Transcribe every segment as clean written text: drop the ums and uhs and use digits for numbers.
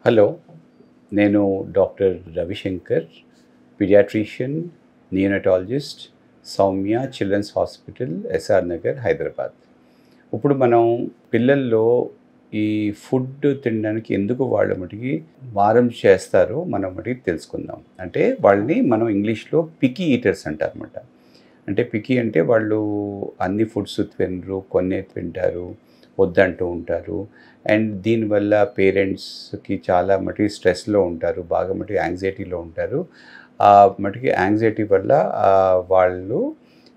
Hello, నేను doctor Ravishankar, paediatrician, neonatologist, Soumya children's hospital, SR Nagar, Hyderabad. ఇప్పుడు మనం పిల్లల్లో ఈ ఫుడ్ తినడానికి ఎందుకు వాళ్ళ మటుకి మారం చేస్తారో మనం మటుకి తెలుసుకుందాం. అంటే వాళ్ళని మనం ఇంగ్లీష్లో పికీ ఈటర్స్ అంటారన్నమాట. అంటే పికీ అంటే వాళ్ళు అన్ని ఫుడ్స్ తినరు, కొన్నే తింటారు, వద్దంటూ ఉంటారు. అండ్ దీనివల్ల పేరెంట్స్కి చాలా మటుకి స్ట్రెస్లో ఉంటారు, బాగా మటుకి యాంగ్జైటీలో ఉంటారు. ఆ మటుకి యాంగ్జైటీ వల్ల వాళ్ళు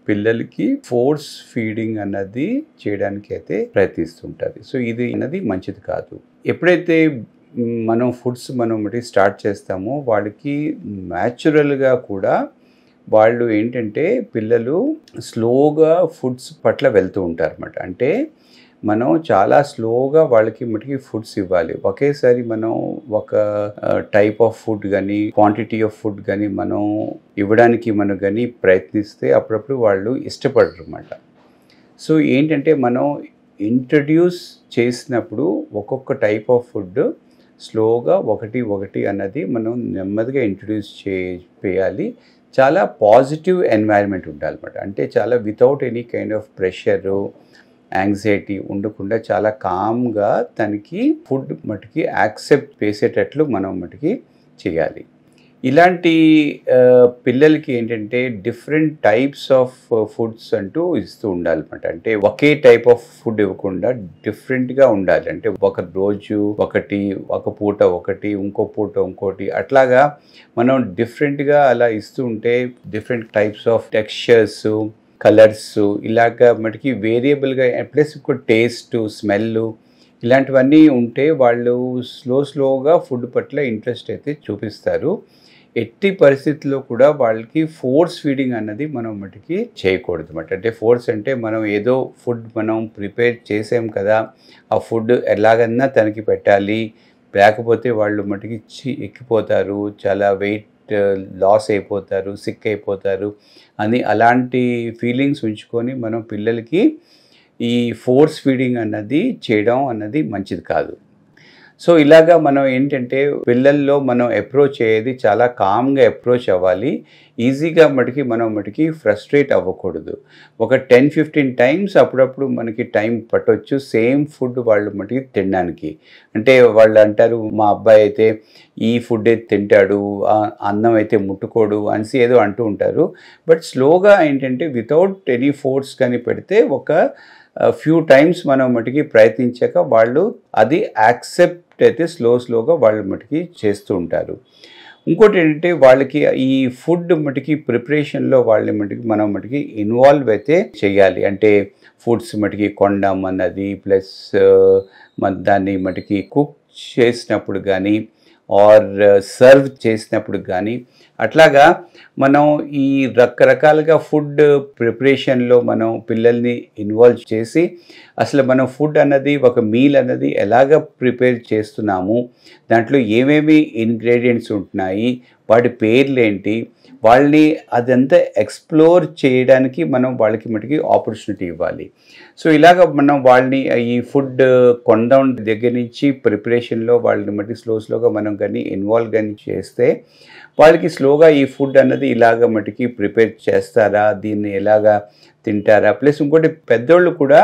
పిల్లలకి ఫోర్స్ ఫీడింగ్ అన్నది చేయడానికి అయితే ప్రయత్నిస్తుంటారు. సో ఇది అన్నది మంచిది కాదు. ఎప్పుడైతే మనం ఫుడ్స్ మనం మటుకి స్టార్ట్ చేస్తామో వాళ్ళకి న్యాచురల్గా కూడా వాళ్ళు ఏంటంటే పిల్లలు స్లోగా ఫుడ్స్ పట్ల వెళ్తూ ఉంటారన్నమాట. అంటే మనం చాలా స్లోగా వాళ్ళకి మటుకి ఫుడ్స్ ఇవ్వాలి. ఒకేసారి మనం ఒక టైప్ ఆఫ్ ఫుడ్ కానీ క్వాంటిటీ ఆఫ్ ఫుడ్ కానీ మనం ఇవ్వడానికి మనం కానీ ప్రయత్నిస్తే అప్పుడప్పుడు వాళ్ళు ఇష్టపడరు అన్నమాట. సో ఏంటంటే మనం ఇంట్రడ్యూస్ చేసినప్పుడు ఒక్కొక్క టైప్ ఆఫ్ ఫుడ్ స్లోగా ఒకటి అన్నది మనం నెమ్మదిగా ఇంట్రడ్యూస్ చేయాలి. చాలా పాజిటివ్ ఎన్వైరన్మెంట్ ఉండాలన్నమాట. అంటే చాలా without any kind of pressure, anxiety ఉండకుండా చాలా కామ్గా తనకి ఫుడ్ మటుకి యాక్సెప్ట్ చేసేటట్లు మనం మటుకి చేయాలి. ఇలాంటి పిల్లలకి ఏంటంటే డిఫరెంట్ టైప్స్ ఆఫ్ ఫుడ్స్ అంటూ ఇస్తూ ఉండాలన్నమాట. అంటే ఒకే టైప్ ఆఫ్ ఫుడ్ ఇవ్వకుండా డిఫరెంట్గా ఉండాలి. అంటే ఒక రోజు ఒకటి, ఒక పూట ఒకటి, ఇంకో పూట ఇంకోటి, అట్లాగా మనం డిఫరెంట్గా అలా ఇస్తూ ఉంటే different types of textures, colours ఇలాగ మటుకి వేరియబుల్గా ప్లస్ ఇప్పుడు టేస్ట్, స్మెల్ ఇలాంటివన్నీ ఉంటే వాళ్ళు స్లోగా ఫుడ్ పట్ల ఇంట్రెస్ట్ అయితే చూపిస్తారు. ఎట్టి పరిస్థితుల్లో కూడా వాళ్ళకి ఫోర్స్ ఫీడింగ్ అన్నది మనం మటుకి చేయకూడదు అన్నమాట. అంటే ఫోర్స్ అంటే మనం ఏదో ఫుడ్ మనం ప్రిపేర్ చేసాం కదా, ఆ ఫుడ్ ఎలాగన్నా తనకి పెట్టాలి, లేకపోతే వాళ్ళు మటుకి ఎక్కిపోతారు, చాలా వెయిట్ లాస్ అయిపోతారు, సిక్ అయిపోతారు అని అలాంటి ఫీలింగ్స్ ఉంచుకొని మనం పిల్లలకి ఈ ఫోర్స్ ఫీడింగ్ అన్నది చేయడం అన్నది మంచిది కాదు. సో ఇలాగా మనం ఏంటంటే పిల్లల్లో మనం అప్రోచ్ అయ్యేది చాలా కామ్గా అప్రోచ్ అవ్వాలి. ఈజీగా మనం ఫ్రస్ట్రేట్ అవ్వకూడదు. ఒక 10-15 టైమ్స్ అప్పుడప్పుడు మనకి టైం పట్టవచ్చు సేమ్ ఫుడ్ వాళ్ళు మటుకి తినడానికి. అంటే వాళ్ళు అంటారు, మా అబ్బాయి అయితే ఈ ఫుడ్ అయితే తింటాడు, అన్నం అయితే ముట్టుకోడు అనేసి ఏదో అంటూ ఉంటారు. బట్ స్లోగా ఏంటంటే వితౌట్ ఎనీ ఫోర్స్ కానీ పెడితే ఒక ఫ్యూ టైమ్స్ మనం మటుకి ప్రయత్నించాక వాళ్ళు అది యాక్సెప్ట్ అయితే స్లోగా వాళ్ళు మటుకి చేస్తూ ఉంటారు. ఇంకోటి ఏంటంటే వాళ్ళకి ఈ ఫుడ్ మటుకి ప్రిపరేషన్లో వాళ్ళని మనం మటుకి ఇన్వాల్వ్ అయితే చేయాలి. అంటే ఫుడ్స్ మటుకి కొనడం అన్నది ప్లస్ దాన్ని మటుకి కుక్ చేసినప్పుడు కానీ ఆర్ సర్వ్ చేసినప్పుడు కానీ అట్లాగా మనం ఈ రకరకాలుగా ఫుడ్ ప్రిపరేషన్లో మనం పిల్లల్ని ఇన్వాల్వ్ చేసి అసలు మనం ఫుడ్ అన్నది ఒక మీల్ అన్నది ఎలాగ ప్రిపేర్ చేస్తున్నాము, దాంట్లో ఏమేమి ఇంగ్రీడియంట్స్ ఉంటున్నాయి, వాటి పేర్లు ఏంటి, వాళ్ళని అదంతా ఎక్స్ప్లోర్ చేయడానికి మనం వాళ్ళకి మటుకి ఆపర్చునిటీ ఇవ్వాలి. సో ఇలాగ మనం వాళ్ళని ఈ ఫుడ్ కొనడం దగ్గర నుంచి ప్రిపరేషన్లో వాళ్ళని మటుకి స్లోగా మనం కానీ ఇన్వాల్వ్ కానీ చేస్తే వాళ్ళకి స్లోగా ఈ ఫుడ్ అన్నది ఇలాగ మటుకి ప్రిపేర్ చేస్తారా, దీన్ని ఎలాగా తింటారా. ప్లస్ ఇంకోటి పెద్దోళ్ళు కూడా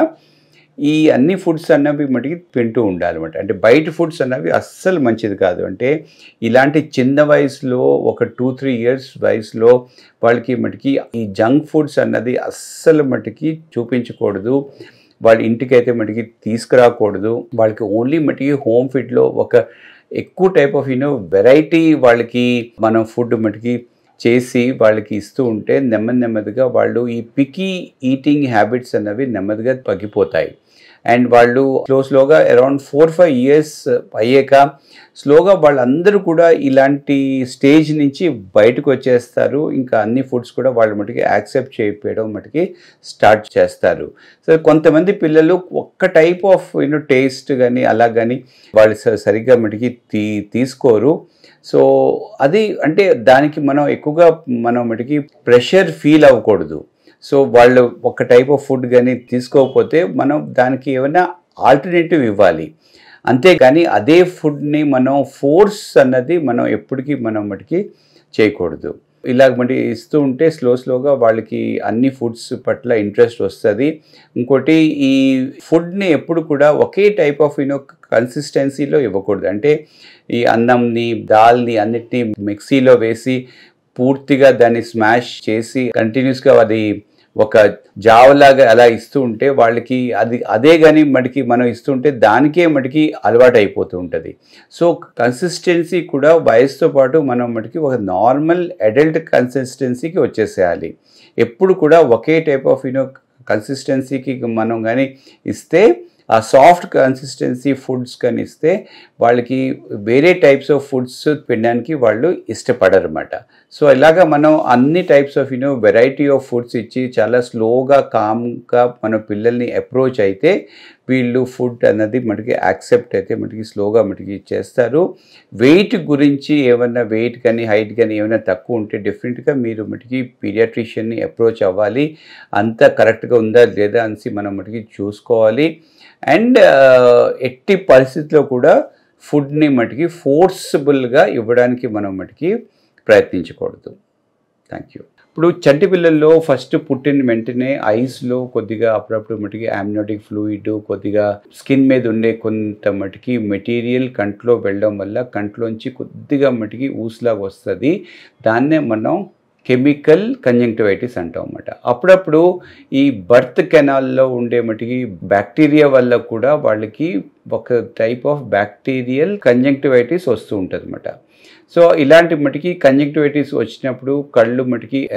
ఈ అన్ని ఫుడ్స్ అన్నవి మటుకి తింటూ ఉండాలన్నమాట. అంటే బయట ఫుడ్స్ అన్నవి అస్సలు మంచిది కాదు. అంటే ఇలాంటి చిన్న వయసులో ఒక 2-3 ఇయర్స్ వయసులో వాళ్ళకి మటుకి ఈ జంక్ ఫుడ్స్ అన్నది అస్సలు మటుకి చూపించకూడదు. వాళ్ళ ఇంటికి అయితే మటుకి తీసుకురాకూడదు. వాళ్ళకి ఓన్లీ మటుకి హోమ్ ఫుడ్లో ఒక ఎక్కువ టైప్ ఆఫ్ వెరైటీ వాళ్ళకి మనం ఫుడ్ మటుకి చేసి వాళ్ళకి ఇస్తూ ఉంటే నెమ్మదిగా వాళ్ళు ఈ పికీ ఈటింగ్ హ్యాబిట్స్ అన్నవి నెమ్మదిగా తగ్గిపోతాయి. అండ్ వాళ్ళు స్లోగా అరౌండ్ 4-5 ఇయర్స్ అయ్యాక స్లోగా వాళ్ళందరూ కూడా ఇలాంటి స్టేజ్ నుంచి బయటకు వచ్చేస్తారు. ఇంకా అన్ని ఫుడ్స్ కూడా వాళ్ళ మటుకి యాక్సెప్ట్ చేయడం మటుకి స్టార్ట్ చేస్తారు. సో కొంతమంది పిల్లలు ఒక్క టైప్ ఆఫ్ టేస్ట్ కానీ అలా కానీ వాళ్ళు సరిగ్గా మటుకి తీసుకోరు. సో అది అంటే దానికి మనం ఎక్కువగా మనం మటుకి ప్రెషర్ ఫీల్ అవ్వకూడదు. సో వాళ్ళు ఒక టైప్ ఆఫ్ ఫుడ్ కానీ తీసుకోకపోతే మనం దానికి ఏమైనా ఆల్టర్నేటివ్ ఇవ్వాలి. అంతేగాని అదే ఫుడ్ని మనం ఫోర్స్ అన్నది మనం ఎప్పటికీ మనం మటుకి చేయకూడదు. ఇలాగ మరి ఇస్తూ ఉంటే స్లోగా వాళ్ళకి అన్ని ఫుడ్స్ పట్ల ఇంట్రెస్ట్ వస్తుంది. ఇంకోటి ఈ ఫుడ్ని ఎప్పుడు కూడా ఒకే టైప్ ఆఫ్ కన్సిస్టెన్సీలో ఇవ్వకూడదు. అంటే ఈ అన్నంని దాల్ని అన్నిటినీ మిక్సీలో వేసి పూర్తిగా దాన్ని స్మాష్ చేసి కంటిన్యూస్గా అది ఒక జావలాగా అలా ఇస్తూ ఉంటే వాళ్ళకి అదే కానీ మటుకి మనం ఇస్తుంటే దానికే మటుకి అలవాటు అయిపోతూ ఉంటుంది. సో కన్సిస్టెన్సీ కూడా వయసుతో పాటు మనం మటుకి ఒక నార్మల్ అడల్ట్ కన్సిస్టెన్సీకి వచ్చేసేయాలి. ఎప్పుడు కూడా ఒకే టైప్ ఆఫ్ కన్సిస్టెన్సీకి మనం కానీ ఇస్తే ఆ సాఫ్ట్ కన్సిస్టెన్సీ ఫుడ్స్ కానీ ఇస్తే వాళ్ళకి వేరే టైప్స్ ఆఫ్ ఫుడ్స్ తినడానికి వాళ్ళు ఇష్టపడరు అన్నమాట. సో ఇలాగా మనం అన్ని types of variety of foods ఇచ్చి చాలా స్లోగా కామ్గా మన పిల్లల్ని అప్రోచ్ అయితే వీళ్ళు ఫుడ్ అన్నది మనకి యాక్సెప్ట్ అయితే మనకి స్లోగా మనకి చేస్తారు. వెయిట్ గురించి ఏమన్నా వెయిట్ కానీ హైట్ కానీ ఏమైనా తక్కువ ఉంటే డెఫినెట్గా మీరు మటుకి పీడియాట్రిషియన్ని అప్రోచ్ అవ్వాలి. అంతా కరెక్ట్గా ఉందా లేదా అనేసి మనం మటుకి చూసుకోవాలి. అండ్ ఎట్టి పరిస్థితిలో కూడా ఫుడ్ని మటుకి ఫోర్స్బుల్గా ఇవ్వడానికి మనం మటుకి ప్రయత్నించకూడదు. Thank you. ఇప్పుడు చంటి పిల్లల్లో ఫస్ట్ పుట్టిన వెంటనే ఐస్లో కొద్దిగా అప్పుడప్పుడు మటుకి ఆమ్నియోటిక్ ఫ్లూయిడ్ కొద్దిగా స్కిన్ మీద ఉండే కొంత మటుకి మెటీరియల్ కంట్లో వెళ్ళడం వల్ల కంట్లోంచి కొద్దిగా మటుకి ఊసులాగా వస్తుంది. దాన్నే మనం కెమికల్ కంజంక్టివైటిస్ అంటాం అన్నమాట. అప్పుడప్పుడు ఈ బర్త్ కెనాల్లో ఉండే మటుకి బ్యాక్టీరియా వల్ల కూడా వాళ్ళకి ఒక టైప్ ఆఫ్ బ్యాక్టీరియల్ కంజంక్టివైటిస్ వస్తూ ఉంటుంది అన్నమాట. సో ఇలాంటి మటుకి కంజంక్టివైటిస్ వచ్చినప్పుడు కళ్ళు మటుకి